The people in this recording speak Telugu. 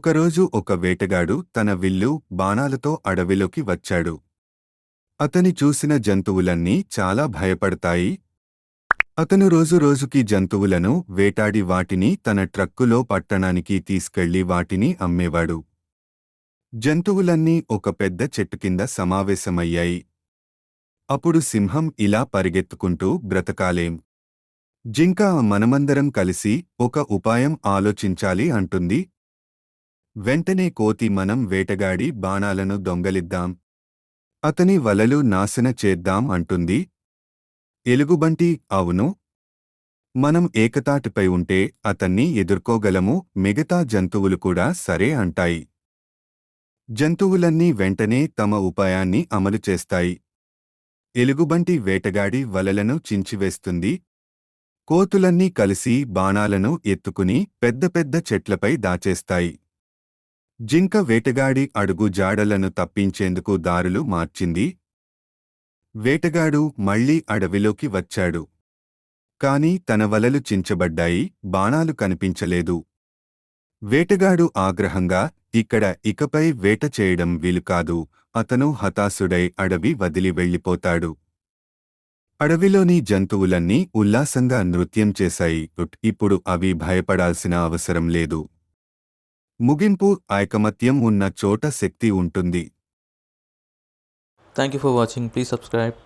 ఒకరోజు ఒక వేటగాడు తన విల్లు బాణాలతో అడవిలోకి వచ్చాడు. అతని చూసిన జంతువులన్నీ చాలా భయపడతాయి. అతను రోజురోజుకి జంతువులను వేటాడి వాటిని తన ట్రక్కులో పట్టణానికి తీసుకెళ్లి వాటిని అమ్మేవాడు. జంతువులన్నీ ఒక పెద్ద చెట్టు కింద సమావేశమయ్యాయి. అప్పుడు సింహం ఇలా పరిగెత్తుకుంటూ, బ్రతకాలేం, జింక మనమందరం కలిసి ఒక ఉపాయం ఆలోచించాలి అంటుంది. వెంటనే కోతి మనం వేటగాడి బాణాలను దొంగలిద్దాం, అతని వలలు నాశన చేద్దాం అంటుంది. ఎలుగుబంటి అవును, మనం ఏకతాటిపై ఉంటే అతన్ని ఎదుర్కోగలము, మిగతా జంతువులు కూడా సరే అంటాయి. జంతువులన్నీ వెంటనే తమ ఉపాయాన్ని అమలు చేస్తాయి. ఎలుగుబంటి వేటగాడి వలలను చించివేస్తుంది. కోతులన్నీ కలిసి బాణాలను ఎత్తుకుని పెద్ద పెద్ద చెట్లపై దాచేస్తాయి. జింక వేటగాడి అడుగు జాడలను తప్పించేందుకు దారులు మార్చింది. వేటగాడు మళ్లీ అడవిలోకి వచ్చాడు. కాని తన వలలు చించబడ్డాయి, బాణాలు కనిపించలేదు. వేటగాడు ఆగ్రహంగా, ఇకపై వేట చేయడం వీలుకాదు, అతను హతాశుడై అడవి వదిలి వెళ్ళిపోతాడు. అడవిలోని జంతువులన్నీ ఉల్లాసంగా నృత్యం చేశాయి. ఇప్పుడు అవి భయపడాల్సిన అవసరం లేదు. ముగింపు: ఐకమత్యం ఉన్న చోట శక్తి ఉంటుంది. Thank you for watching. Please subscribe.